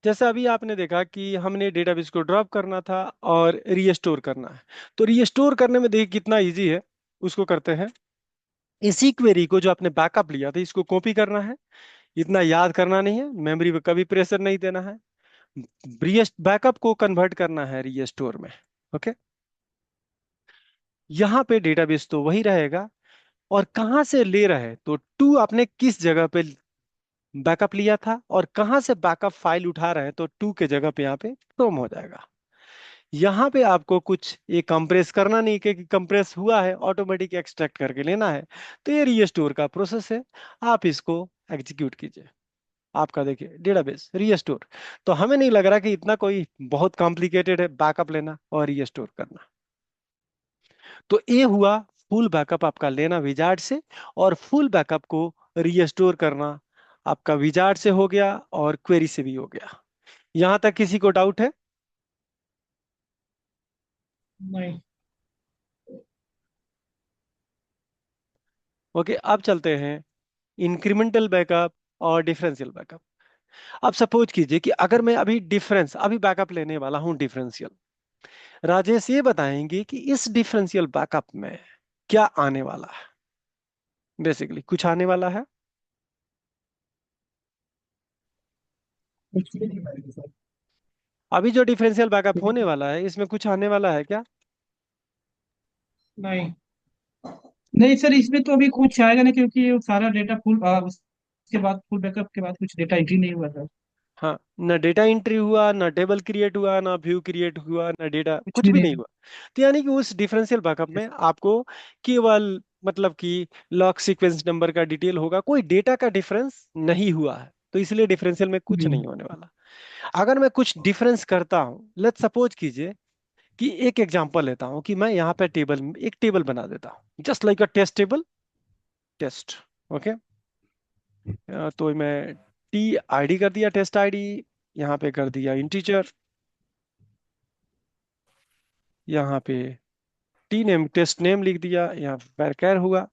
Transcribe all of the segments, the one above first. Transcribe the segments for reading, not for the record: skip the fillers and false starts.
जैसे अभी आपने देखा कि हमने डेटाबेस को ड्रॉप करना था और रीस्टोर करना है। तो रीस्टोर करने में देखिए कितना इजी है। उसको करते हैं, इसी क्वेरी को जो आपने बैकअप लिया था इसको कॉपी करना है। इतना याद करना नहीं है, मेमोरी पे कभी प्रेशर नहीं देना है। बैकअप को कन्वर्ट करना है रीस्टोर में। ओके। यहाँ पे डेटाबेस तो वही रहेगा, और कहाँ से ले रहा है तो टू आपने किस जगह पे बैकअप लिया था और कहाँ से बैकअप फाइल उठा रहे हैं तो टू के जगह पे यहाँ पे फ्रॉम हो जाएगा। यहाँ पे आपको कुछ ये कंप्रेस करना नहीं कि कंप्रेस हुआ है ऑटोमेटिक एक्सट्रैक्ट करके लेना है। तो ये रीस्टोर का प्रोसेस है, आप इसको एग्जीक्यूट कीजिए। आपका देखिए डेटाबेस रीस्टोर। तो हमें नहीं लग रहा कि इतना कोई बहुत कॉम्प्लिकेटेड है बैकअप लेना और रीस्टोर करना। तो ये हुआ फुल बैकअप आपका लेना विजार्ड से, और फुल बैकअप को रीस्टोर करना आपका विजार्ड से हो गया और क्वेरी से भी हो गया। यहां तक किसी को डाउट है? नहीं। ओके, अब चलते हैं इंक्रीमेंटल बैकअप और डिफरेंशियल बैकअप। अब सपोज कीजिए कि अगर मैं अभी बैकअप लेने वाला हूं डिफरेंशियल। राजेश ये बताएंगे कि इस डिफरेंशियल बैकअप में क्या आने वाला है। बेसिकली कुछ आने वाला है। कुछ भी नहीं पाएंगे सर। अभी जो डिफरेंशियल बैकअप होने वाला है इसमें कुछ आने वाला है क्या? नहीं। नहीं सर, इसमें तो अभी कुछ आएगा नहीं, क्योंकि ये सारा डेटा उसके बाद फुल बैकअप के बाद कुछ डेटा एंट्री नहीं हुआ सर। हाँ, ना डेटा एंट्री हुआ, ना टेबल क्रिएट हुआ, ना व्यू क्रिएट हुआ, ना डेटा कुछ कुछ भी भी नहीं नहीं हुआ। तो यानी कि उस डिफरेंशियल बैकअप हुआ। में आपको केवल मतलब कि लॉग सीक्वेंस नंबर का डिटेल होगा, कोई डेटा का डिफरेंस नहीं हुआ है, तो इसलिए डिफरेंशियल में कुछ हम्म। नहीं होने वाला। अगर मैं कुछ डिफरेंस करता हूँ, लेट्स सपोज कीजिए कि एक एग्जांपल लेता हूँ कि मैं यहाँ पे एक टेबल बना देता हूँ just like a test table. Test. Okay. तो मैं टी आईडी कर दिया, टेस्ट आईडी। यहाँ पे कर दिया इंटीजर। यहाँ पे टी नेम टेस्ट नेम लिख दिया, यहाँ varchar हुआ।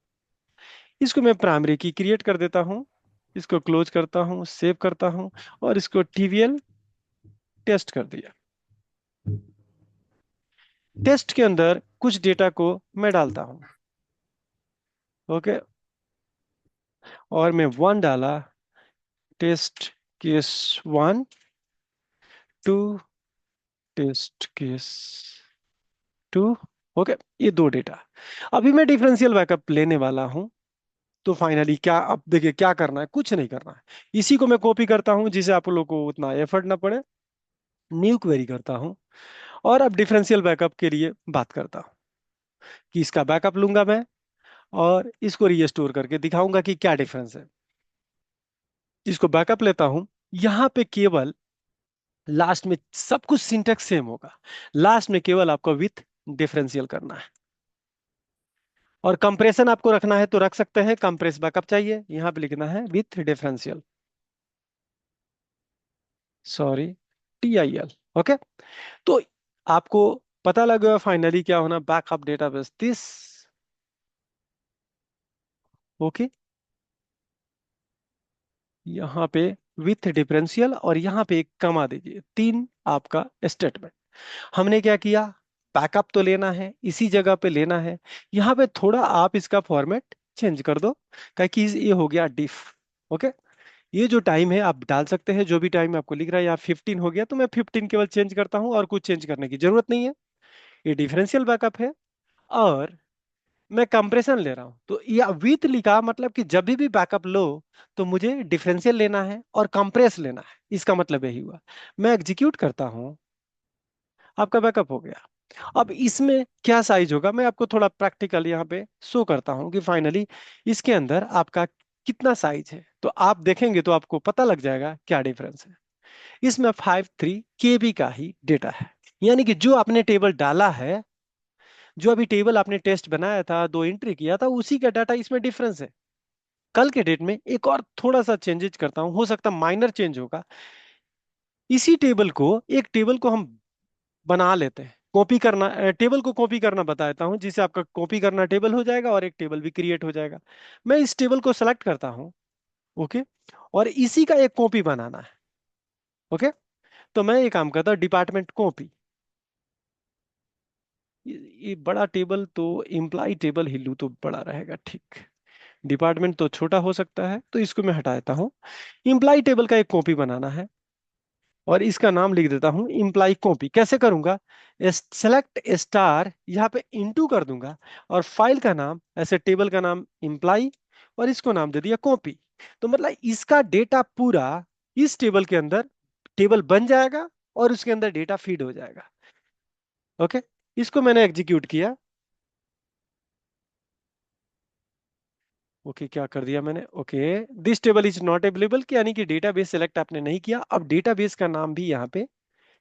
इसको मैं प्राइमरी की क्रिएट कर देता हूँ। इसको क्लोज करता हूँ, सेव करता हूँ, और इसको टीवीएल टेस्ट कर दिया। टेस्ट के अंदर कुछ डेटा को मैं डालता हूँ। ओके। और मैं वन डाला, test case one, two, test case two. Okay. ये दो डेटा। अभी मैं डिफरेंशियल बैकअप लेने वाला हूं। तो फाइनली क्या, अब देखिए क्या करना है, कुछ नहीं करना है। इसी को मैं कॉपी करता हूं जिसे आप लोग को उतना एफर्ट ना पड़े। न्यू क्वेरी करता हूं, और अब डिफरेंशियल बैकअप के लिए बात करता हूं कि इसका बैकअप लूंगा मैं, और इसको रीस्टोर करके दिखाऊंगा कि क्या डिफरेंस है। इसको बैकअप लेता हूं। यहां पे केवल लास्ट में सब कुछ सिंटेक्स सेम होगा। लास्ट में केवल आपको विथ डिफरेंशियल करना है। और कंप्रेशन आपको रखना है तो रख सकते हैं, कंप्रेस बैकअप चाहिए यहां पे लिखना है विथ डिफरेंशियल। सॉरी, टीआईएल। ओके। तो आपको पता लगा फाइनली क्या होना, बैकअप डेटाबेस दिस। ओके। यहाँ पे विथ डिफरेंशियल, और यहाँ पे एक कमा दीजिए, तीन आपका स्टेटमेंट। हमने क्या किया, बैकअप तो लेना है, इसी जगह पे लेना है। यहाँ पे थोड़ा आप इसका फॉर्मेट चेंज कर दो, कि ये हो गया डिफ। ओके। ये जो टाइम है आप डाल सकते हैं, जो भी टाइम आपको लिख रहा है, यहाँ 15 हो गया तो मैं 15 केवल चेंज करता हूँ, और कुछ चेंज करने की जरूरत नहीं है। ये डिफरेंशियल बैकअप है। और मैं कंप्रेशन ले रहा हूं, तो या विथ लिखा मतलब कि जब भी बैकअप लो तो मुझे डिफरेंशियल लेना है और कंप्रेस लेना है, इसका मतलब यही हुआ। मैं एग्जीक्यूट करता हूं, आपका बैकअप हो गया। अब इसमें क्या साइज होगा, मैं आपको थोड़ा प्रैक्टिकल यहाँ पे शो करता हूँ कि फाइनली इसके अंदर आपका कितना साइज है। तो आप देखेंगे तो आपको पता लग जाएगा क्या डिफरेंस है। इसमें 53 KB का ही डेटा है। यानी कि जो आपने टेबल डाला है, जो अभी टेबल आपने टेस्ट बनाया था, दो एंट्री किया था, उसी का डाटा इसमें डिफरेंस है। कल के डेट में एक और थोड़ा सा चेंजेस करता हूं, हो सकता माइनर चेंज होगा। इसी टेबल को, एक टेबल को हम बना लेते हैं, कॉपी करना, टेबल को कॉपी करना बताता हूं, जिसे आपका कॉपी करना टेबल हो जाएगा और एक टेबल भी क्रिएट हो जाएगा। मैं इस टेबल को सेलेक्ट करता हूं। ओके। और इसी का एक कॉपी बनाना है। ओके। तो मैं ये काम करता हूँ, डिपार्टमेंट कॉपी। ये बड़ा टेबल तो इम्प्लाई टेबल ही लूँ तो बड़ा रहेगा, ठीक। डिपार्टमेंट तो छोटा हो सकता है, तो इसको मैं हटा देता हूँ। इम्प्लाई टेबल का एक कॉपी बनाना है, और इसका नाम लिख देता हूं इम्प्लाई कॉपी। कैसे करूंगा? सेलेक्ट स्टार, यहाँ पे इंटू कर दूंगा, और फाइल का नाम ऐसे, टेबल का नाम इम्प्लाई, और इसको नाम दे दिया कॉपी। तो मतलब इसका डेटा पूरा इस टेबल के अंदर, टेबल बन जाएगा, और उसके अंदर डेटा फीड हो जाएगा। ओके, इसको मैंने एग्जीक्यूट किया। ओके, क्या कर दिया मैंने? Okay, this table is not available, यानी कि डेटाबेस सेलेक्ट आपने नहीं किया। अब डेटाबेस का नाम भी यहाँ पे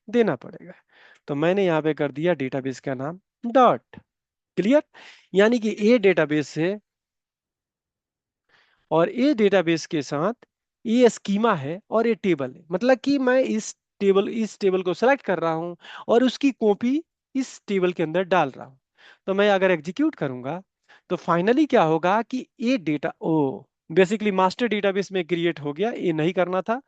देना पड़ेगा। तो मैंने यहां पे कर दिया डेटाबेस का नाम डॉट। क्लियर? यानी कि ए डेटाबेस है, और ए डेटाबेस के साथ ये स्कीमा है और ये टेबल है, मतलब कि मैं इस टेबल को सेलेक्ट कर रहा हूं, और उसकी कॉपी इस टेबल के अंदर डाल रहा हूं। तो मैं अगर एग्जीक्यूट करूंगा, तो फाइनली क्या होगा कि ये डेटा ओ बेसिकली मास्टर डेटाबेस में क्रिएट हो गया। ये नहीं करना था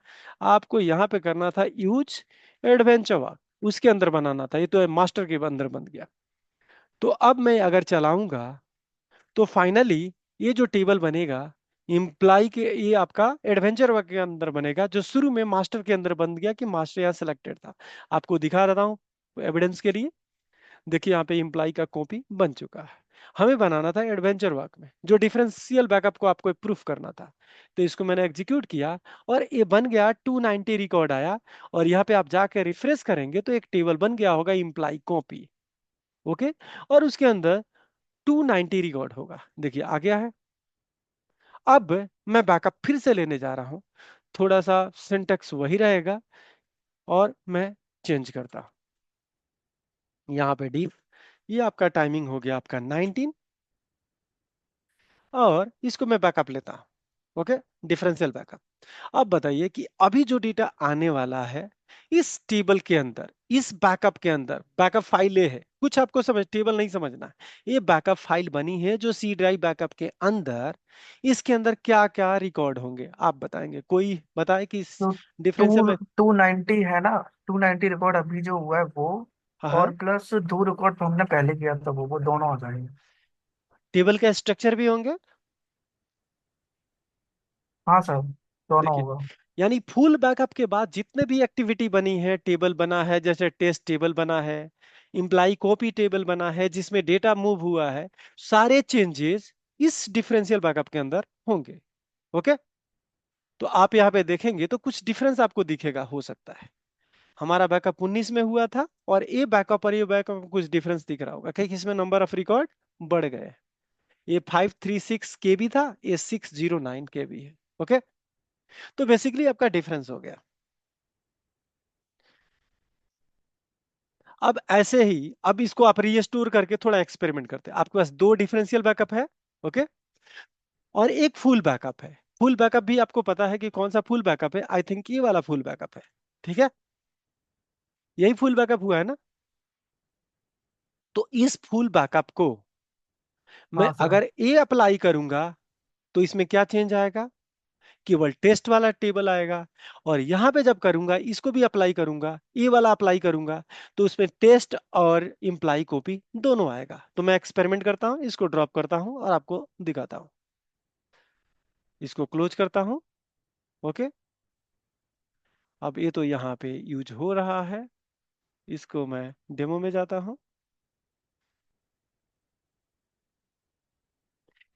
आपको, यहां पे करना था यूज एडवेंचर वर्क, उसके अंदर बनाना था। ये तो मास्टर के अंदर बन गया। तो अब मैं अगर चलाऊंगा, तो फाइनली ये जो टेबल बनेगा इम्प्लाई के, ये आपका एडवेंचर वर्क के अंदर बनेगा, जो शुरू में मास्टर के अंदर बन गया कि मास्टर यहाँ सिलेक्टेड था। आपको दिखा रहा हूँ एविडेंस के लिए। देखिए यहाँ पे इम्प्लाई का कॉपी बन चुका है। हमें बनाना था एडवेंचर वर्क में, जो डिफरेंशियल बैकअप को आपको प्रूफ करना था। तो इसको मैंने एग्जीक्यूट किया, और ये बन गया 290 रिकॉर्ड आया। और यहाँ पे आप जाके रिफ्रेश करेंगे तो एक टेबल बन गया होगा इम्प्लाई कॉपी। ओके, और उसके अंदर 290 रिकॉर्ड होगा। देखिए आ गया है। अब मैं बैकअप फिर से लेने जा रहा हूं, थोड़ा सा सिंटेक्स वही रहेगा, और मैं चेंज करता हूं यहाँ पे डीप। ये आपका टाइमिंग हो गया आपका 19, और इसको मैं बैकअप लेता हूं। Okay, differential backup. अब बताइए कि अभी जो डेटा आने वाला है इस टेबल के अंदर, इस बैकअप के अंदर, बैकअप फाइल ये है, कुछ आपको समझ, टेबल नहीं समझना है। ये बैकअप फाइल बनी है जो सी ड्राइव बैकअप के अंदर, इसके अंदर क्या क्या रिकॉर्ड होंगे आप बताएंगे? कोई बताए कि इस तो डिफरेंशियल टू में। 290 है ना, 290 रिकॉर्ड अभी जो हुआ है वो, हाँ और हाँ, प्लस 2 रिकॉर्ड तो हमने पहले किया था, वो दोनों आ जाएंगे। टेबल का स्ट्रक्चर भी होंगे। हाँ सर, दोनों देखिए, होगा। यानी फुल बैकअप के बाद जितने भी एक्टिविटी बनी है, टेबल बना है, जैसे टेस्ट टेबल बना है, इम्प्लाई कॉपी टेबल बना है जिसमें डेटा मूव हुआ है, सारे चेंजेस इस डिफरेंशियल बैकअप के अंदर होंगे। ओके, तो आप यहाँ पे देखेंगे तो कुछ डिफरेंस आपको दिखेगा, हो सकता है हमारा बैकअप 19 में हुआ था, और ये बैकअप और ये बैकअप में कुछ डिफरेंस दिख रहा होगा, क्योंकि इसमें नंबर ऑफ रिकॉर्ड बढ़ गए। ये 536 केबी था, ये 609 केबी है। ओके, तो बेसिकली आपका डिफरेंस हो गया। अब ऐसे ही, अब इसको आप रीस्टोर करके थोड़ा एक्सपेरिमेंट करते हैं। आपके पास दो डिफरेंशियल बैकअप है, ओके, और एक फुल बैकअप है। फुल बैकअप भी आपको पता है कि कौन सा फुल बैकअप है, आई थिंक ये वाला फुल बैकअप है। ठीक है, यही फुल बैकअप हुआ है ना? तो इस फुल बैकअप को मैं हाँ सर। अगर ए अप्लाई करूंगा, तो इसमें क्या चेंज आएगा? केवल टेस्ट वाला टेबल आएगा। और यहां पे जब करूंगा, इसको भी अप्लाई करूंगा, ये वाला अप्लाई करूंगा, तो उसमें टेस्ट और इम्प्लाई कॉपी दोनों आएगा। तो मैं एक्सपेरिमेंट करता हूं, इसको ड्रॉप करता हूं और आपको दिखाता हूं। इसको क्लोज करता हूं। ओके, अब ये तो यहाँ पे यूज हो रहा है, इसको मैं डेमो में जाता हूं।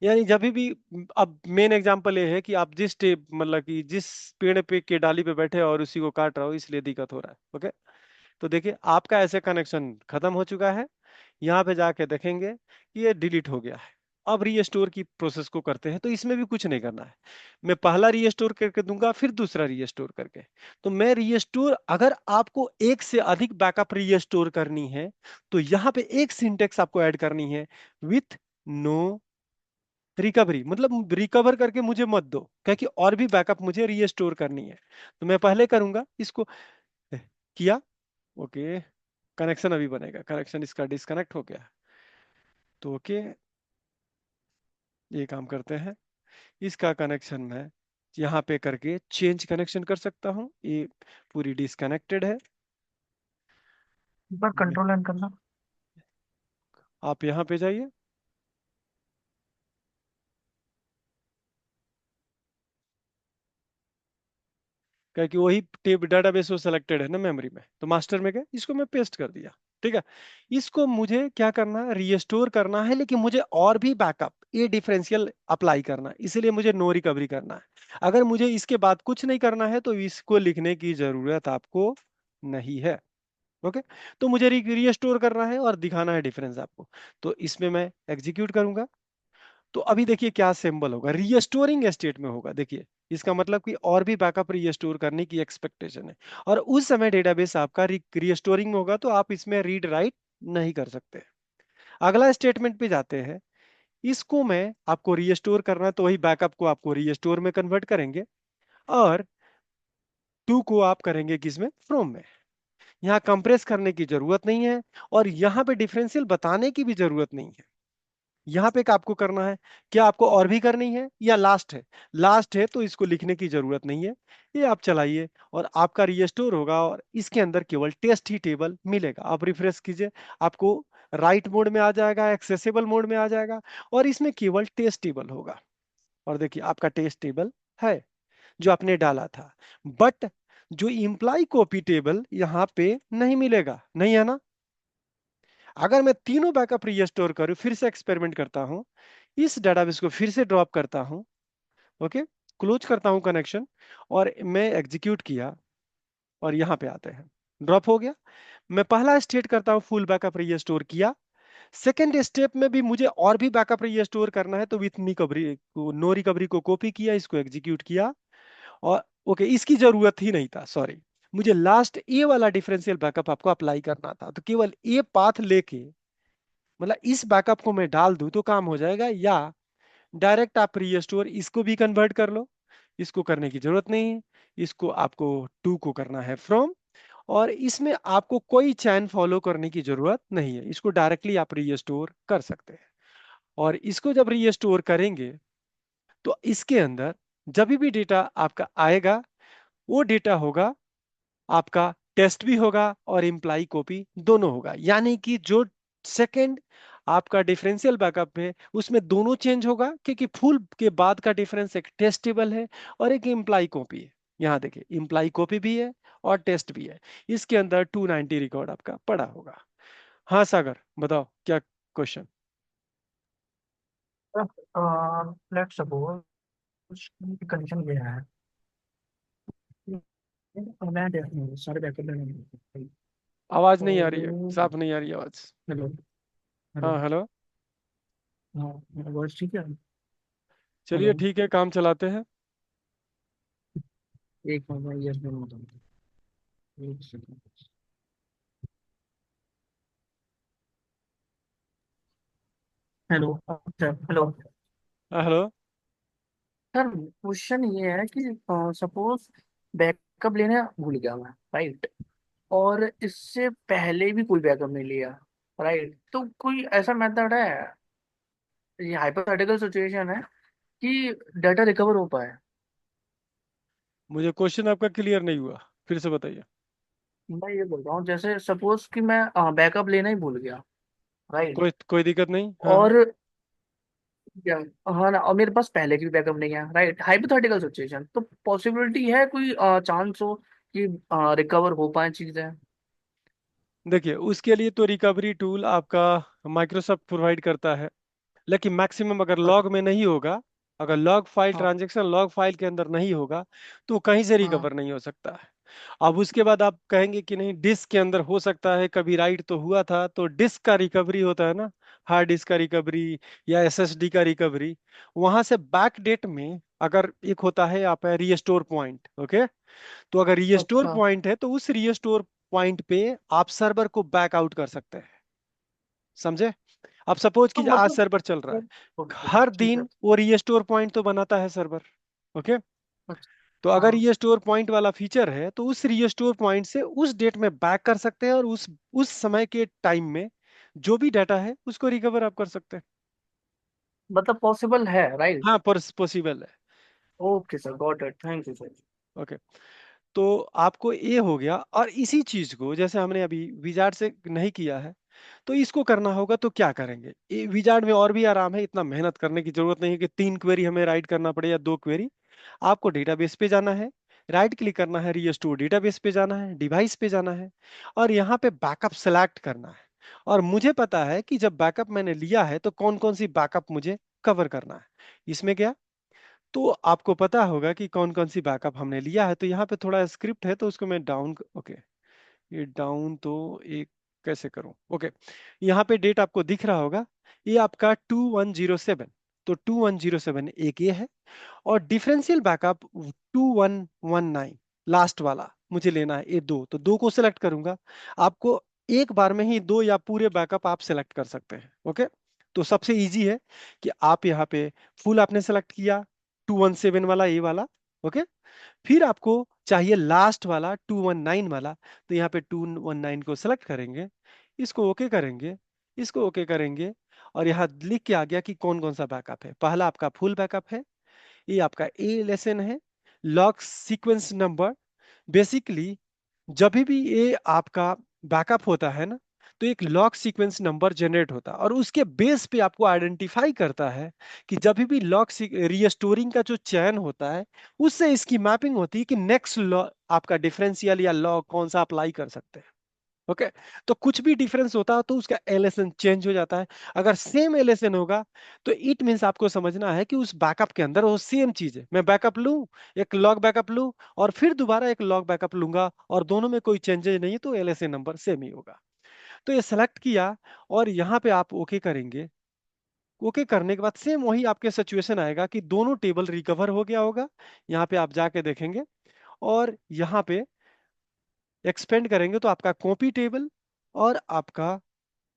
यानी जब भी, अब मेन एग्जांपल ये है कि आप मतलब कि जिस पेड़ पे के डाली पे बैठे हो और उसी को काट रहे हो, इसलिए दिक्कत हो रहा है। ओके, तो देखिए आपका ऐसे कनेक्शन खत्म हो चुका है। यहाँ पे जाके देखेंगे कि ये डिलीट हो गया है। अब रीस्टोर की प्रोसेस को करते हैं, तो इसमें भी कुछ नहीं करना है। मैं पहला रीस्टोर करके दूंगा, फिर दूसरा रीस्टोर करके। तो मैं रीस्टोर, अगर आपको एक से अधिक बैकअप रीस्टोर करनी है, तो यहाँ पे एक सिंटेक्स आपको ऐड करनी है, विथ नो रिकवरी। मतलब रिकवर करके मुझे मत दो, क्योंकि और भी बैकअप मुझे रीस्टोर करनी है। तो मैं पहले करूंगा इसको, किया। ओके, कनेक्शन अभी बनेगा, कनेक्शन इसका डिस्कनेक्ट हो गया। तो ओके, ये काम करते हैं। इसका कनेक्शन मैं यहाँ पे करके चेंज कनेक्शन कर सकता हूँ। ये पूरी डिस्कनेक्टेड है। एक बार कंट्रोल एन करना। आप यहाँ पे जाइए, क्या कि वही टेब डाटाबेस वो सिलेक्टेड है ना मेमोरी में, तो मास्टर में गए, इसको मैं पेस्ट कर दिया। ठीक है, इसको मुझे क्या करना है, रीस्टोर करना है, लेकिन मुझे और भी बैकअप ये डिफरेंशियल अप्लाई करना है, इसीलिए मुझे नो रिकवरी करना है। अगर मुझे इसके बाद कुछ नहीं करना है तो इसको लिखने की जरूरत आपको नहीं है। ओके, तो मुझे रीस्टोर करना है और दिखाना है डिफरेंस आपको, तो इसमें मैं एग्जीक्यूट करूंगा। तो अभी देखिए क्या सिंबल होगा, रीस्टोरिंग स्टेट में होगा, देखिए इसका मतलब कि और भी बैकअप रीस्टोर करने की एक्सपेक्टेशन है, और उस समय डेटाबेस आपका रीस्टोरिंग होगा, तो आप इसमें रीड राइट नहीं कर सकते। अगला स्टेटमेंट पे जाते हैं, इसको मैं आपको रीस्टोर करना है, तो वही बैकअप को आपको रीस्टोर में कन्वर्ट करेंगे, और टू को आप करेंगे किसमें, फ्रॉम में। यहाँ कंप्रेस करने की जरूरत नहीं है, और यहाँ पे डिफरेंशियल बताने की भी जरूरत नहीं है। यहाँ पे आपको करना है, क्या आपको और भी करनी है या लास्ट है, लास्ट है तो इसको लिखने की जरूरत नहीं है, ये आप चलाइए और आपका रीस्टोर होगा, और इसके अंदर केवल टेस्ट ही टेबल मिलेगा। आप रिफ्रेश कीजिए, आपको राइट मोड में आ जाएगा, एक्सेसिबल मोड में आ जाएगा, और इसमें केवल टेस्ट टेबल होगा। और देखिए आपका टेस्ट टेबल है जो आपने डाला था, बट जो इम्प्लाई कॉपी टेबल यहाँ पे नहीं मिलेगा, नहीं है ना। अगर मैं तीनों बैकअप रीस्टोर करूं, फिर से एक्सपेरिमेंट करता हूं, इस डेटाबेस को फिर से ड्रॉप करता हूं, ओके, क्लोज करता हूं कनेक्शन, और मैं एग्जीक्यूट किया, और यहां पे आते हैं, ड्रॉप हो गया। मैं पहला स्टेट करता हूं, फुल बैकअप रीस्टोर किया। सेकेंड स्टेप में भी मुझे और भी बैकअप रीस्टोर करना है, तो विथ रिकवरी को, नो रिकवरी को कॉपी किया, इसको एग्जीक्यूट किया, और ओके, इसकी जरूरत ही नहीं था, सॉरी। मुझे लास्ट ए वाला डिफरेंशियल बैकअप आपको अप्लाई करना था, तो केवल ए पाथ लेके, मतलब इस बैकअप को मैं डाल दूं तो काम हो जाएगा, या डायरेक्ट आप रीस्टोर इसको भी कन्वर्ट कर लो, इसको करने की जरूरत नहीं है। इसको आपको टू को करना है फ्रॉम, और इसमें आपको कोई चैन फॉलो करने की जरूरत नहीं है, इसको डायरेक्टली आप रीस्टोर कर सकते हैं। और इसको जब रीस्टोर करेंगे, तो इसके अंदर जब भी डेटा आपका आएगा, वो डेटा होगा आपका, टेस्ट भी होगा और इम्प्लाई कॉपी दोनों होगा, यानी कि जो सेकंड आपका डिफरेंशियल बैकअप है उसमें दोनों चेंज होगा, क्योंकि फुल के बाद का डिफरेंस एक टेस्ट टेबल है और एक इम्प्लाई कॉपी है। यहाँ देखिए इम्प्लाई कॉपी भी है और टेस्ट भी है, इसके अंदर 290 रिकॉर्ड आपका पड़ा होगा। हाँ सागर, बताओ क्या क्वेश्चन। लेट्स सपोज कंडीशन ये है, मैं देखूँ सारे बैकअप लेने। आवाज नहीं आ रही है, तो साफ नहीं आ रही आवाज। हेलो। हेलो। हाँ हेलो। हाँ, मेरा वॉइस ठीक है। चलिए हेलो। ठीक है, काम चलाते हैं। एक मिनट में यस में बताऊँ। एक सेकंड। हेलो, अच्छा हेलो। हाँ हेलो। सर क्वेश्चन ये है कि सपोज बैकअप लेना भूल गया मैं, राइट, और इससे पहले भी कोई बैकअप नहीं लिया, राइट, तो कोई ऐसा मेथड है, ये हाइपोथेटिकल सिचुएशन है, कि डाटा रिकवर हो पाए। मुझे क्वेश्चन आपका क्लियर नहीं हुआ, फिर से बताइए। मैं ये बोल रहा हूँ, जैसे सपोज कि मैं बैकअप लेना ही भूल गया, राइट, कोई कोई दिक्कत नहीं, हाँ हाँ। और क्या, हाँ ना, और मेरे पास पहले की भी बैकअप नहीं है, राइट, हाइपोथेटिकल सिचुएशन, तो पॉसिबिलिटी है कोई चांस हो कि रिकवर हो पाए चीजें। देखिए उसके लिए तो रिकवरी टूल आपका माइक्रोसॉफ्ट प्रोवाइड करता है, लेकिन मैक्सिमम अगर लॉग में नहीं होगा, अगर लॉग फाइल हाँ ट्रांजैक्शन लॉग फाइल के अंदर नहीं होगा, तो कहीं से हाँ रिकवर नहीं हो सकता है। अब उसके बाद आप कहेंगे कि नहीं डिस्क के अंदर हो सकता है, कभी राइट तो हुआ था, तो डिस्क का रिकवरी होता है ना, हार्ड डिस्क का रिकवरी या एसएसडी का रिकवरी, वहां से बैक डेट में अगर एक होता है आप रीस्टोर पॉइंट, ओके, तो अगर रीस्टोर अच्छा। पॉइंट है तो उस रीस्टोर पॉइंट पे आप सर्वर को बैक आउट कर सकते हैं, समझे। अब सपोज तो कि आज मतलब सर्वर चल रहा है, ओके, हर ठीक है। दिन वो रीस्टोर पॉइंट तो बनाता है सर्वर, ओके। अच्छा। तो अगर हाँ, रीस्टोर पॉइंट वाला फीचर है, तो उस रीस्टोर पॉइंट से उस डेट में बैक कर सकते हैं, और उस समय के टाइम में जो भी डाटा है उसको रिकवर आप कर सकते हैं। मतलब पॉसिबल है, राइट। हाँ, पर पॉसिबल है। Okay sir, got it, thank you sir. Okay, तो आपको ये हो गया। और इसी चीज को जैसे हमने अभी विजार्ड से नहीं किया है, तो इसको करना होगा तो क्या करेंगे, ये विजार्ड में और भी आराम है, इतना मेहनत करने की जरूरत नहीं है कि 3 क्वेरी हमें राइट करना पड़े या 2 क्वेरी। आपको डेटाबेस पे जाना है, राइट क्लिक करना है, रीस्टोर डेटाबेस पे जाना है, डिवाइस पे जाना है, और यहाँ पे बैकअप सेलेक्ट करना है। और मुझे पता है कि जब बैकअप मैंने लिया है तो कौन कौन सी बैकअप मुझे कवर करना है। इसमें क्या, तो आपको पता होगा कि कौन कौन सी बैकअप हमने लिया है। तो यहाँ पे थोड़ा स्क्रिप्ट है तो उसको मैं डाउन, ओके, ये डाउन तो एक कैसे करूं, ओके। यहाँ पे डेट आपको दिख रहा होगा, ये आपका 2107। तो 2107 एक ये है, और डिफरेंशियल बैकअप 2119 लास्ट वाला मुझे लेना है, ये दो, तो दो को सिलेक्ट करूंगा। आपको एक बार में ही दो या पूरे बैकअप आप सिलेक्ट कर सकते हैं, ओके। तो सबसे इजी है कि आप यहाँ पे फुल आपने सेलेक्ट किया, 217 वाला, ये वाला, ओके। फिर आपको चाहिए लास्ट वाला 219 वाला, तो यहाँ पे 219 को सेलेक्ट करेंगे, इसको ओके करेंगे, इसको ओके करेंगे, और यहाँ लिख के आ गया कि कौन कौन सा बैकअप है। पहला आपका फुल बैकअप है, ये आपका ए लेसन है, लॉग सीक्वेंस नंबर। बेसिकली जब भी ये आपका बैकअप होता है ना, तो एक लॉग सीक्वेंस नंबर जनरेट होता है, और उसके बेस पे आपको आइडेंटिफाई करता है कि जब भी लॉग रीस्टोरिंग का जो चयन होता है, उससे इसकी मैपिंग होती है कि नेक्स्ट लॉ आपका डिफरेंशियल या लॉग कौन सा अप्लाई कर सकते हैं, ओके। तो कुछ भी डिफरेंस होता है तो उसका एलएसएन चेंज हो जाता है। अगर सेम एलएसएन होगा तो इट मींस आपको समझना है कि उस बैकअप के अंदर वो सेम चीज है। मैं बैकअप लूं, एक लॉग बैकअप लूं, और फिर दोबारा एक लॉग बैकअप लूंगा, और दोनों में कोई चेंजेस नहीं है, तो एलएसएन नंबर सेम ही होगा। तो ये सेलेक्ट किया, और यहाँ पे आप ओके करेंगे। ओके करने के बाद सेम वही आपके सिचुएशन आएगा कि दोनों टेबल रिकवर हो गया होगा। यहाँ पे आप जाके देखेंगे, और यहाँ पे एक्सपेंड करेंगे तो आपका कॉपी टेबल और आपका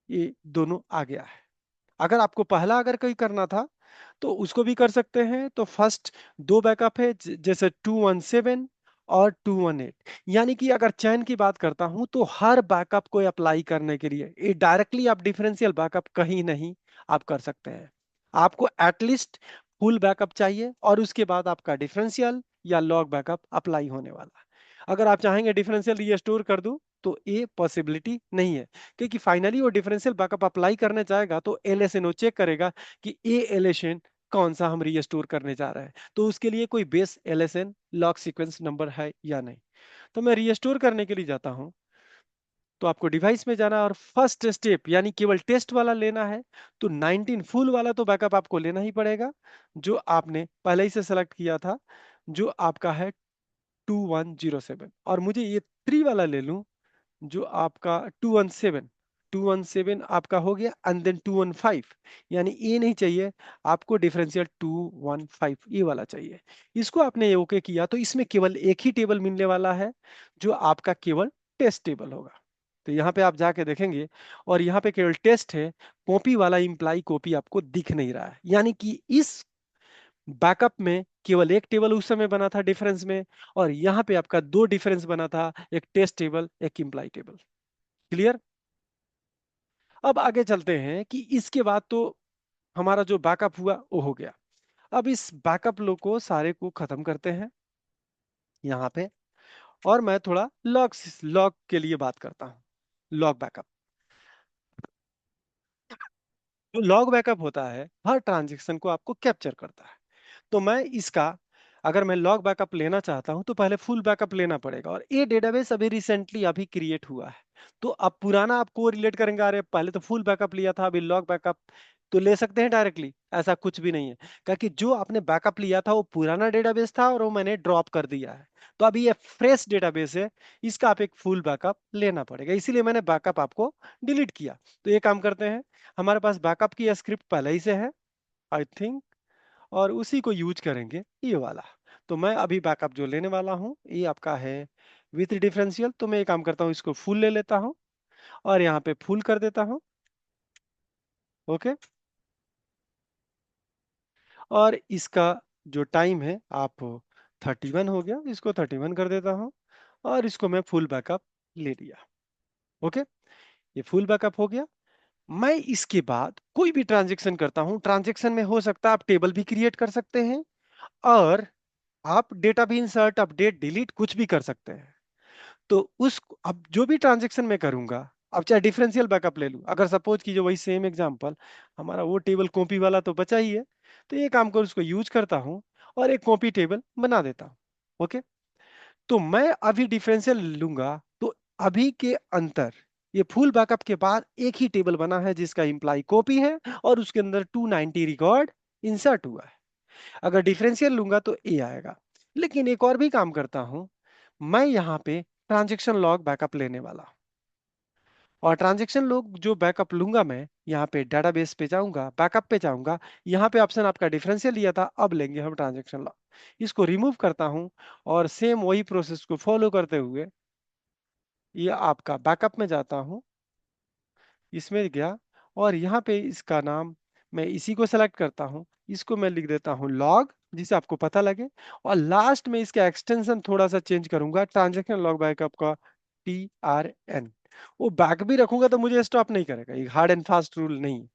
ये दोनों आ गया है। अगर आपको पहला अगर कोई करना था तो उसको भी कर सकते हैं। तो फर्स्ट दो बैकअप है, जैसे 217 और 218। यानी कि अगर चयन की बात करता हूं तो हर बैकअप को अप्लाई करने के लिए ये डायरेक्टली आप डिफरेंशियल बैकअप कहीं नहीं आप कर सकते हैं। आपको एटलीस्ट फुल बैकअप चाहिए, और उसके बाद आपका डिफरेंशियल या लॉग बैकअप अप्लाई होने वाला है। अगर आप चाहेंगे डिफरेंशियल रीस्टोर कर दूं तो ये पॉसिबिलिटी नहीं है, क्योंकि फाइनली वो डिफरेंशियल बैकअप अप्लाई करने जाएगा तो एलएसएन वो चेक करेगा कि ये एलएसएन कौन सा हम रीस्टोर करने जा रहे हैं, तो उसके लिए कोई बेस एलएसएन लॉग सीक्वेंस नंबर है या नहीं। तो मैं रीस्टोर करने के लिए जाता हूं, तो आपको डिवाइस में जाना और फर्स्ट स्टेप यानी केवल टेस्ट वाला लेना है। तो 19 फुल वाला तो बैकअप आपको लेना ही पड़ेगा, जो आपने पहले ही से सेलेक्ट किया था, जो आपका है 2107। और मुझे ये 3 वाला ले लूं, जो आपका 217, 217 आपका हो गया, एंड देन 215, यानी ये नहीं चाहिए आपको, डिफरेंशियल 215 ये वाला चाहिए। इसको आपने ओके किया तो इसमें केवल एक ही टेबल मिलने वाला है, जो आपका केवल टेस्ट टेबल होगा। तो यहाँ पे आप जाके देखेंगे, और यहाँ पे केवल टेस्ट है, कॉपी वाला इंप्लाई कॉपी आपको दिख नहीं रहा है। यानी कि इस बैकअप में केवल एक टेबल उस समय बना था डिफरेंस में, और यहाँ पे आपका दो डिफरेंस बना था, एक टेस्ट टेबल एक इंप्लाई टेबल। क्लियर। अब आगे चलते हैं कि इसके बाद तो हमारा जो बैकअप हुआ वो हो गया। अब इस बैकअप लो को सारे को खत्म करते हैं यहाँ पे, और मैं थोड़ा लॉग लॉग के लिए बात करता हूँ। लॉग बैकअप, जो लॉग बैकअप होता है हर ट्रांजेक्शन को आपको कैप्चर करता है। तो मैं इसका, अगर मैं लॉग बैकअप लेना चाहता हूं तो पहले फुल बैकअप लेना पड़ेगा, और ये डेटाबेस अभी रिसेंटली अभी क्रिएट हुआ है। तो अब पुराना आपको रिलेट करेंगे, अरे पहले तो फुल बैकअप लिया था अभी लॉग बैकअप, तो ले सकते हैं डायरेक्टली, ऐसा कुछ भी नहीं है। क्योंकि जो आपने बैकअप लिया था वो पुराना डेटाबेस था और वो मैंने ड्रॉप कर दिया है। तो अभी ये फ्रेश डेटाबेस है, इसका आप एक फुल बैकअप लेना पड़ेगा, इसीलिए मैंने बैकअप आपको डिलीट किया। तो ये काम करते हैं, हमारे पास बैकअप की स्क्रिप्ट पहले ही से है आई थिंक, और उसी को यूज करेंगे ये वाला। तो मैं अभी बैकअप जो लेने वाला हूँ ये आपका है विथ डिफरेंशियल। तो मैं ये काम करता हूँ, इसको फुल ले लेता हूँ, और यहाँ पे फुल कर देता हूँ, ओके। और इसका जो टाइम है आप 31 हो गया, इसको 31 कर देता हूँ, और इसको मैं फुल बैकअप ले लिया, ओके। ये फुल बैकअप हो गया। मैं इसके बाद कोई भी ट्रांजेक्शन करता हूँ, ट्रांजेक्शन में हो सकता है आप टेबल भी क्रिएट कर सकते हैं, और आप डेटा भी इंसर्ट अपडेट डिलीट कुछ भी कर सकते हैं। तो उस अब जो भी ट्रांजेक्शन मैं करूंगा, अब चाहे डिफरेंशियल बैकअप ले लूं, अगर सपोज की जो वही सेम एग्जांपल, हमारा वो टेबल कॉपी वाला तो बचा ही है, तो ये काम कर उसको यूज करता हूं और एक कॉपी टेबल बना देता हूं। ओके। तो मैं अभी डिफरेंशियल लूंगा तो अभी के अंतर, ये फुल बैकअप के बाद एक ही टेबल बना है जिसका इंप्लाई कॉपी है और उसके अंदर 290 रिकॉर्ड इंसर्ट हुआ है। अगर डिफरेंशियल लूंगा तो ए आएगा। लेकिन एक और भी काम करता हूं, मैं यहाँ पे ट्रांजेक्शन लॉग बैकअप लेने वाला हूं। और ट्रांजेक्शन लॉग जो बैकअप लूंगा, मैं यहाँ पे डेटाबेस पे जाऊंगा, बैकअप पे जाऊंगा, यहाँ पे ऑप्शन आपका डिफरेंशियल लिया था, अब लेंगे हम ट्रांजेक्शन लॉग। इसको रिमूव करता हूं और सेम वही प्रोसेस को फॉलो करते हुए ये आपका बैकअप में जाता हूं, इसमें गया और यहाँ पे इसका नाम मैं इसी को सेलेक्ट करता हूँ, इसको मैं लिख देता हूँ लॉग, जिसे आपको पता लगे। और लास्ट में इसका एक्सटेंशन थोड़ा सा चेंज करूंगा, ट्रांजेक्शन लॉग बैकअप का TRN। वो बैक भी रखूंगा तो मुझे स्टॉप नहीं करेगा, ये हार्ड एंड फास्ट रूल नहीं है।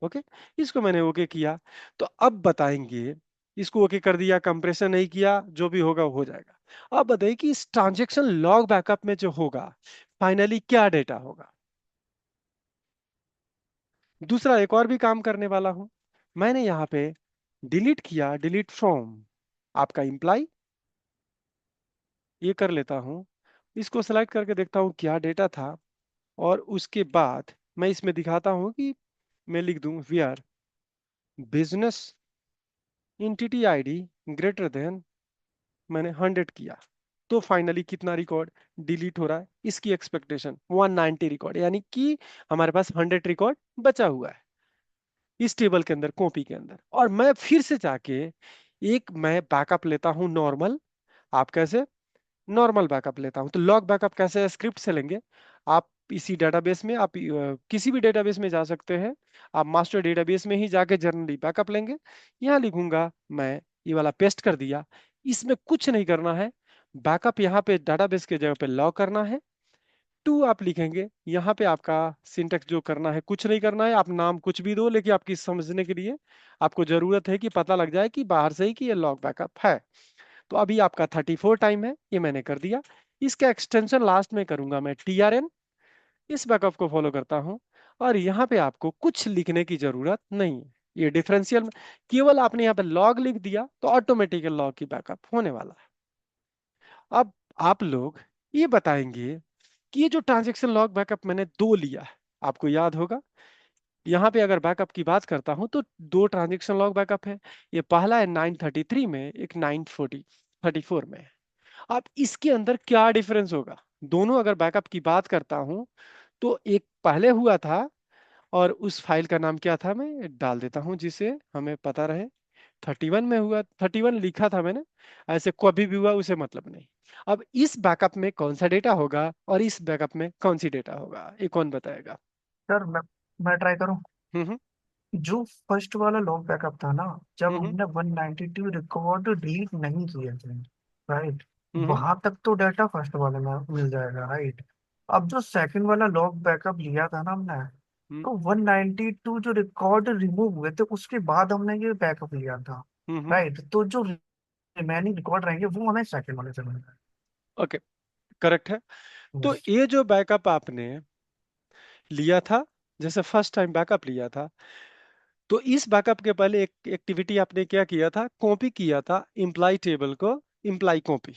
ओके। इसको मैंने ओके किया। तो अब बताएंगे, इसको ओके कर दिया, कंप्रेशन नहीं किया, जो भी होगा वो हो जाएगा। अब बताइए कि इस ट्रांजेक्शन लॉग बैकअप में जो होगा फाइनली क्या डेटा होगा। दूसरा एक और भी काम करने वाला हूं, मैंने यहां पे डिलीट किया, डिलीट फ्रॉम आपका इंप्लाई, ये कर लेता हूं। इसको सेलेक्ट करके देखता हूं क्या डेटा था और उसके बाद मैं इसमें दिखाता हूं कि मैं लिख दूं where business entity ID greater than, मैंने 100 किया, तो फाइनली कितना रिकॉर्ड डिलीट हो रहा है, इसकी एक्सपेक्टेशन 190 रिकॉर्ड, यानी कि हमारे पास 100 रिकॉर्ड बचा हुआ है इस टेबल के अंदर, कॉपी के अंदर। और मैं फिर से जाके एक मैं बैकअप लेता हूं नॉर्मल। आप कैसे नॉर्मल बैकअप लेता हूं, तो लॉग बैकअप कैसे स्क्रिप्ट से लेंगे। आप इसी डेटाबेस में, आप किसी भी डेटाबेस में जा सकते हैं, आप मास्टर डेटाबेस में ही जाके जनरली बैकअप लेंगे। यहां लिखूंगा मैं, ये वाला पेस्ट कर दिया। इसमें कुछ नहीं करना है, बैकअप यहाँ पे डेटाबेस के जगह पे लॉग करना है। टू आप लिखेंगे, यहाँ पे आपका सिंटेक्स जो करना है कुछ नहीं करना है, आप नाम कुछ भी दो, लेकिन आपकी समझने के लिए आपको जरूरत है कि पता लग जाए कि बाहर से ही कि ये लॉग बैकअप है। तो अभी आपका 34 टाइम है, ये मैंने कर दिया। इसका एक्सटेंशन लास्ट में करूंगा मैं TRN, इस बैकअप को फॉलो करता हूं। और यहाँ पे आपको कुछ लिखने की जरूरत नहीं है, ये डिफरेंशियल में केवल आपने यहाँ पे लॉग लिख दिया तो ऑटोमेटिकल लॉग की बैकअप होने वाला है। अब आप लोग ये बताएंगे कि ये जो ट्रांजेक्शन लॉग बैकअप मैंने दो लिया है, आपको याद होगा, यहाँ पे अगर बैकअप की बात करता हूं तो दो ट्रांजेक्शन लॉग बैकअप है। ये पहला है 933 में, एक 934 में। अब इसके अंदर क्या डिफरेंस होगा, दोनों अगर बैकअप की बात करता हूं तो एक पहले हुआ था और उस फाइल का नाम क्या था मैं डाल देता हूं जिसे हमें पता रहे। 31 में हुआ, 31 लिखा था मैंने, ऐसे कभी भी हुआ उसे मतलब नहीं। अब इस बैकअप में कौन सा डेटा होगा और इस बैकअप में कौन सी डेटा होगा, ये कौन बताएगा। सर मैं ट्राई करूं। हम्म। जो फर्स्ट वाला लॉग बैकअप था ना, जब हम्म। हमने 192 रिकॉर्ड डिलीट नहीं किए थे, राइट, हम्म। वहां तक तो डाटा फर्स्ट वाले में मिल जाएगा, राइट। अब जो सेकंड वाला लॉग बैकअप लिया था ना हमने, हम्म। तो 192 जो रिकॉर्ड रिमूव हुए थे उसके बाद हमने ये बैकअप लिया था, हम्म। राइट। तो जो रिमेनिंग रिकॉर्ड रहेंगे वो हमें सेकंड वाले से मिलेगा। ओके, करेक्ट है। तो यस। ये जो बैकअप आपने लिया था, जैसे फर्स्ट टाइम बैकअप लिया था, तो इस बैकअप के पहले एक एक्टिविटी आपने क्या किया था, कॉपी किया था इम्प्लाई टेबल को, इम्प्लाई कॉपी।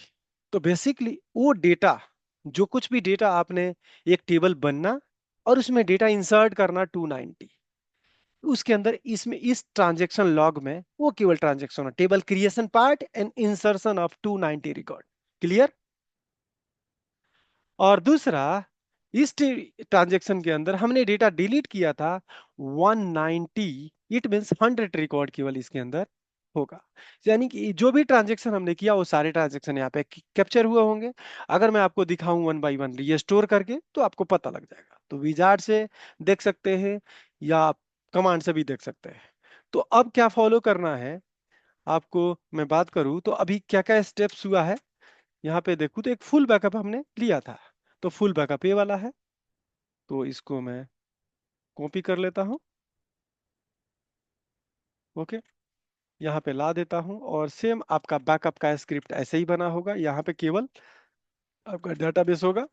तो बेसिकली वो डेटा, जो कुछ भी डेटा आपने, एक टेबल बनना और उसमें डेटा इंसर्ट करना 290, उसके अंदर इसमें इस ट्रांजेक्शन लॉग में वो केवल transaction table creation part and insertion of 290 record. Clear. और दूसरा, इस ट्रांजैक्शन के अंदर हमने डेटा डिलीट किया था 190, इट मींस 100 रिकॉर्ड केवल इसके अंदर होगा। यानी कि जो भी ट्रांजैक्शन हमने किया वो सारे ट्रांजैक्शन यहाँ पे कैप्चर हुए होंगे। अगर मैं आपको दिखाऊं वन बाय वन रीस्टोर करके तो आपको पता लग जाएगा, तो विजार्ड से देख सकते हैं या कमांड से भी देख सकते हैं। तो अब क्या फॉलो करना है आपको, मैं बात करूं तो अभी क्या क्या स्टेप्स हुआ है। यहाँ पे देखूं तो एक फुल बैकअप हमने लिया था, तो फुल बैकअप ये वाला है, तो इसको मैं कॉपी कर लेता हूँ। ओके। यहाँ पे ला देता हूँ और सेम आपका बैकअप का स्क्रिप्ट ऐसे ही बना होगा। यहाँ पे केवल आपका डेटाबेस होगा।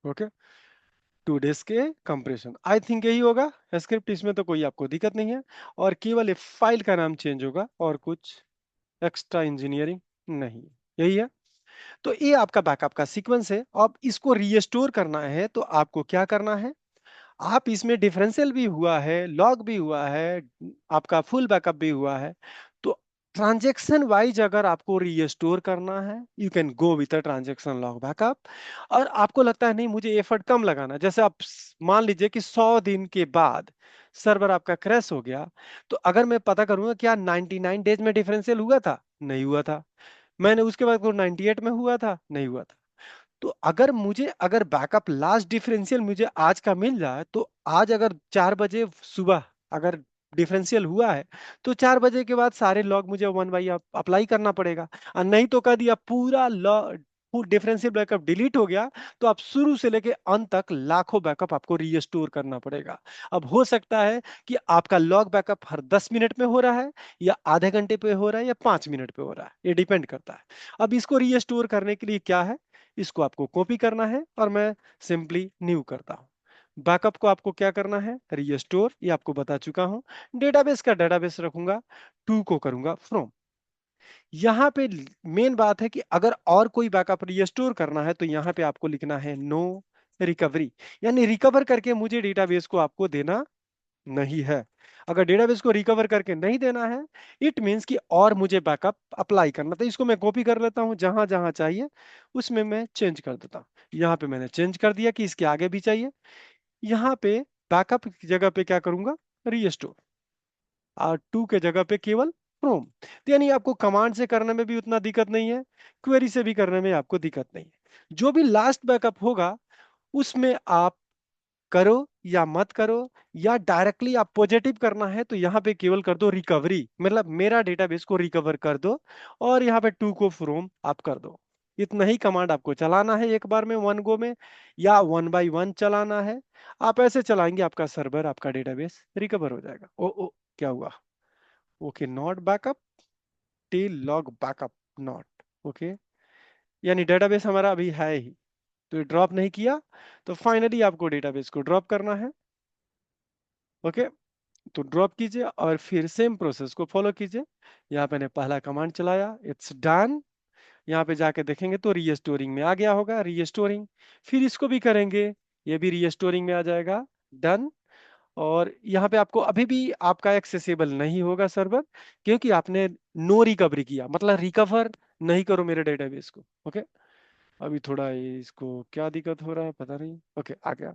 ओके, 2 डेज के कंप्रेशन, आई थिंक यही होगा स्क्रिप्ट, इसमें तो कोई आपको दिक्कत नहीं है। और केवल एक फाइल का नाम चेंज होगा और कुछ एक्स्ट्रा इंजीनियरिंग नहीं, यही है। तो ये आपका बैकअप का सीक्वेंस है। अब इसको रीस्टोर करना है तो आपको क्या करना है, आप इसमें डिफरेंशियल भी हुआ है, लॉग भी हुआ है, आपका फुल बैकअप भी हुआ है। तो ट्रांजैक्शन वाइज अगर आपको रीस्टोर करना है, you can go with a transaction log backup. और आपको लगता है नहीं मुझे एफर्ट कम लगाना, जैसे आप मान लीजिए कि 100 दिन के बाद सर्वर आपका क्रैश हो गया, तो अगर मैं पता करूंगा क्या 99 डेज में डिफरेंशियल हुआ था, नहीं हुआ था। मैंने उसके बाद को 98 में हुआ था, नहीं हुआ था। तो अगर बैकअप लास्ट डिफरेंशियल मुझे आज का मिल जाए, तो आज अगर 4 बजे सुबह अगर डिफरेंशियल हुआ है, तो 4 बजे के बाद सारे लॉग मुझे 1 बाई अप्लाई करना पड़ेगा। और नहीं तो कह दिया पूरा लॉग डिफरेंशियल बैकअप डिलीट हो गया, तो आप शुरू से लेके अंत तक लाखों बैकअप आपको रीस्टोर करना पड़ेगा। अब हो सकता है कि आपका लॉग बैकअप हर 10 मिनट में हो रहा है, या आधे घंटे पे हो रहा है, या 5 मिनट पे हो रहा है, ये डिपेंड करता है। अब इसको रीस्टोर करने के लिए क्या है, इसको आपको कॉपी करना है और मैं सिंपली न्यू करता हूं। बैकअप को आपको क्या करना है, रीस्टोर, ये आपको बता चुका हूं। डेटाबेस का डेटाबेस रखूंगा, टू को करूंगा फ्रॉम। यहां पे मेन बात है कि अगर और कोई बैकअप रीस्टोर करना है तो यहां पे आपको लिखना है नो रिकवरी, यानी रिकवर करके मुझे डेटाबेस को आपको देना नहीं है। अगर डेटाबेस को रिकवर करके नहीं देना है, इट मींस कि और मुझे बैकअप अप्लाई करना, तो इसको मैं कॉपी कर लेता हूं, जहां जहां चाहिए उसमें मैं चेंज कर देता हूं। यहां पे मैंने चेंज कर दिया कि इसके आगे भी चाहिए। यहां पे बैकअप की जगह पे क्या करूंगा, रीस्टोर। और टू के जगह पे केवल फ्रॉम। तो यानी आपको कमांड से करने में भी उतना दिक्कत नहीं है, क्वेरी से भी करने में आपको दिक्कत नहीं है। जो भी लास्ट बैकअप होगा उसमें आप करो या मत करो, या डायरेक्टली आप पॉजिटिव करना है तो यहां पे केवल कर दो रिकवरी, मतलब मेरा डेटाबेस को रिकवर कर दो, और यहां पे टू को फ्रॉम आप कर दो। इतना ही कमांड आपको चलाना है एक बार में, वन गो में, या 1 बाई 1 चलाना है। आप ऐसे चलाएंगे आपका सर्वर, आपका डेटाबेस रिकवर हो जाएगा। ओ ओ, क्या हुआ, okay not backup, till log backup not, okay, यानी डेटाबेस हमारा अभी है ही, तो ड्रॉप नहीं किया। तो फाइनली आपको डेटाबेस को ड्रॉप करना है। ओके, तो ड्रॉप कीजिए और फिर सेम प्रोसेस को फॉलो कीजिए। यहाँ पे मैंने पहला कमांड चलाया, इट्स डन। यहाँ पे जाके देखेंगे तो रीस्टोरिंग में आ गया होगा, रीस्टोरिंग। फिर इसको भी करेंगे, ये भी रीस्टोरिंग में आ जाएगा, डन। और यहाँ पे आपको अभी भी आपका एक्सेसिबल नहीं होगा सर्वर, क्योंकि आपने नो रिकवरी किया, मतलब रिकवर नहीं करो मेरे डेटाबेस को। ओके, अभी थोड़ा इसको क्या दिक्कत हो रहा है पता नहीं। ओके, आ गया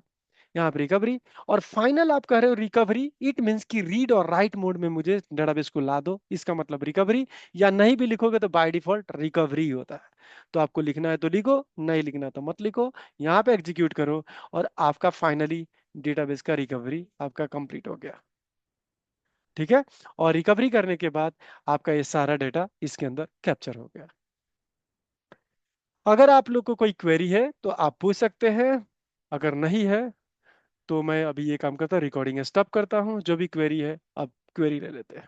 यहाँ पे रिकवरी। और फाइनल आप कह रहे हो रिकवरी, इट मींस कि रीड और राइट मोड में मुझे डेटाबेस को ला दो, इसका मतलब रिकवरी। या नहीं भी लिखोगे तो बाय डिफॉल्ट रिकवरी होता है। तो आपको लिखना है तो लिखो, नहीं लिखना तो मत लिखो। यहाँ पे एग्जीक्यूट करो और आपका फाइनली डेटाबेस का रिकवरी आपका कंप्लीट हो गया। ठीक है, और रिकवरी करने के बाद आपका ये सारा डेटा इसके अंदर कैप्चर हो गया। अगर आप लोग को कोई क्वेरी है तो आप पूछ सकते हैं, अगर नहीं है तो मैं अभी ये काम करता हूँ, रिकॉर्डिंग स्टॉप करता हूँ। जो भी क्वेरी है आप क्वेरी ले लेते हैं।